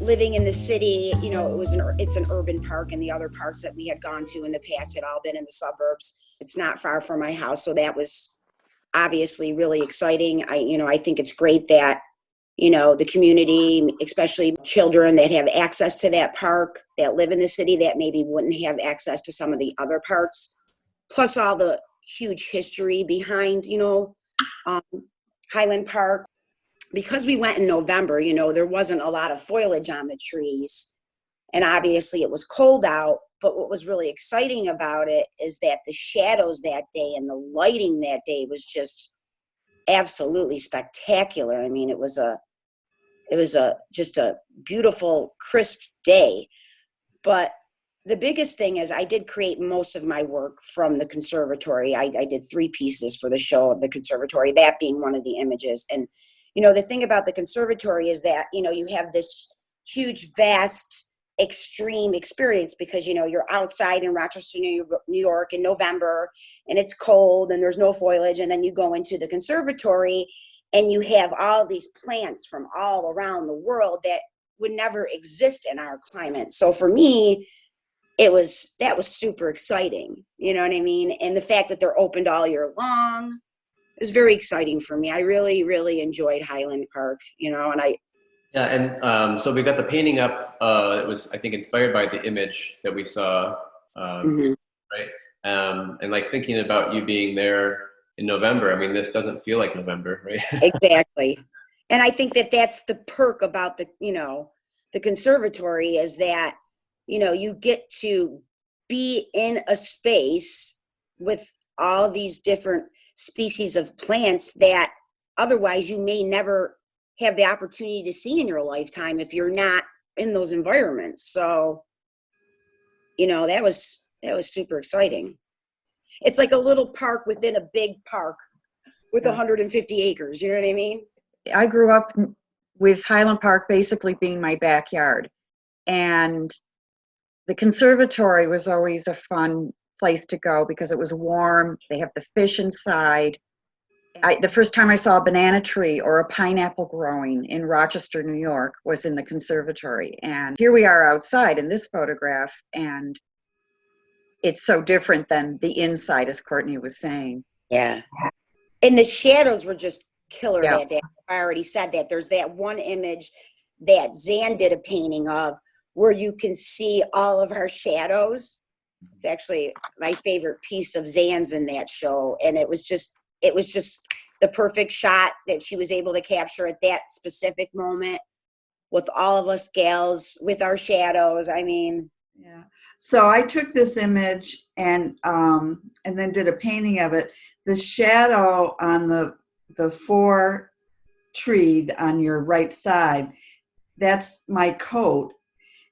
living in the city, it's an urban park, and the other parks that we had gone to in the past had all been in the suburbs. It's not far from my house, so that was obviously really exciting. I think it's great that, the community, especially children that have access to that park, that live in the city, that maybe wouldn't have access to some of the other parts, plus all the huge history behind, Highland Park. Because we went in November, there wasn't a lot of foliage on the trees, and obviously it was cold out. But what was really exciting about it is that the shadows that day and the lighting that day was just absolutely spectacular. I mean, it was just a beautiful, crisp day. But the biggest thing is I did create most of my work from the conservatory. I did 3 pieces for the show of the conservatory, that being one of the images. And, the thing about the conservatory is that, you have this huge, vast, extreme experience because, you're outside in Rochester, New York in November, and it's cold and there's no foliage. And then you go into the conservatory and you have all these plants from all around the world that would never exist in our climate. So for me, that was super exciting. You know what I mean? And the fact that they're opened all year long is very exciting for me. I really, really enjoyed Highland Park, and Yeah, and so we got the painting up. It was, I think, inspired by the image that we saw, right? And like thinking about you being there in November. I mean, this doesn't feel like November, right? Exactly. And I think that that's the perk about the conservatory is that, you get to be in a space with all these different species of plants that otherwise you may never have the opportunity to see in your lifetime if you're not in those environments. So, that was super exciting. It's like a little park within a big park with 150 acres. You know what I mean? I grew up with Highland Park basically being my backyard. And the conservatory was always a fun place to go because it was warm. They have the fish inside. The first time I saw a banana tree or a pineapple growing in Rochester, New York, was in the conservatory. And here we are outside in this photograph, and it's so different than the inside, as Courtney was saying. Yeah. And the shadows were just killer that day. I already said that. There's that one image that Zan did a painting of where you can see all of our shadows. It's actually my favorite piece of Zan's in that show. And it was just the perfect shot that she was able to capture at that specific moment with all of us gals with our shadows. I mean, yeah. So I took this image and then did a painting of it. The shadow on the 4 tree on your right side, that's my coat.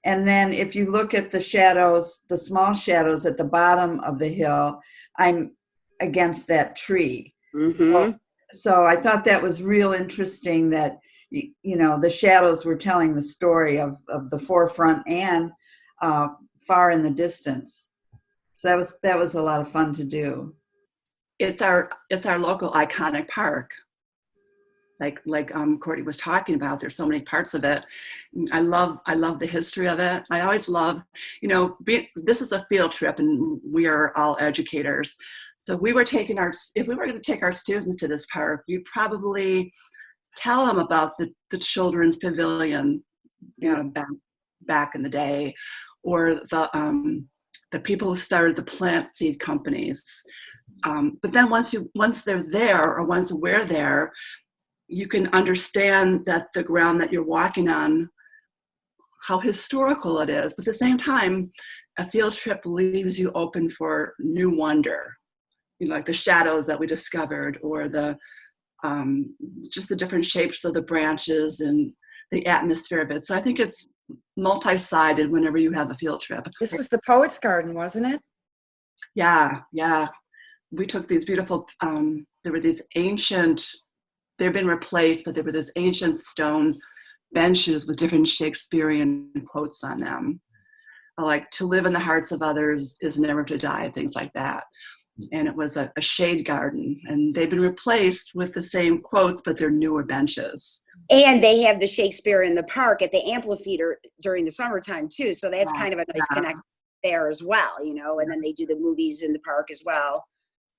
And then if you look at the shadows, the small shadows at the bottom of the hill, I'm against that tree. Mm-hmm. So I thought that was real interesting that, the shadows were telling the story of the forefront and far in the distance. So that was a lot of fun to do. It's our local iconic park. Like Courtney was talking about, there's so many parts of it. I love the history of it. I always love, this is a field trip and we are all educators. So if we were going to take our students to this park, you probably tell them about the children's pavilion, back in the day, or the people who started the plant seed companies. But then once they're there, or once we're there, you can understand that the ground that you're walking on, how historical it is. But at the same time, a field trip leaves you open for new wonder, like the shadows that we discovered, or the just the different shapes of the branches and the atmosphere of it. So I think it's multi-sided whenever you have a field trip. This was the Poets' Garden, wasn't it? Yeah. We took these beautiful, there were these ancient, they've been replaced, but there were these ancient stone benches with different Shakespearean quotes on them. Like, to live in the hearts of others is never to die, things like that. and it was a shade garden, and they've been replaced with the same quotes, but they're newer benches. And they have the Shakespeare in the Park at the amphitheater during the summertime too. So that's kind of a nice connection there as well, you know, and then they do the movies in the park as well.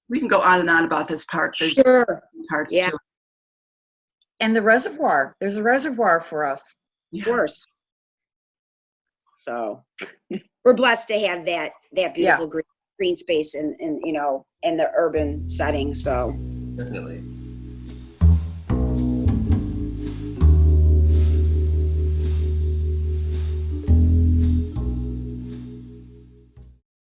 We can go on and on about this park. There's Sure. parts Yeah. to it. And the reservoir. There's a reservoir for us. Of course. So we're blessed to have that beautiful green space in you know, in the urban setting. So Definitely.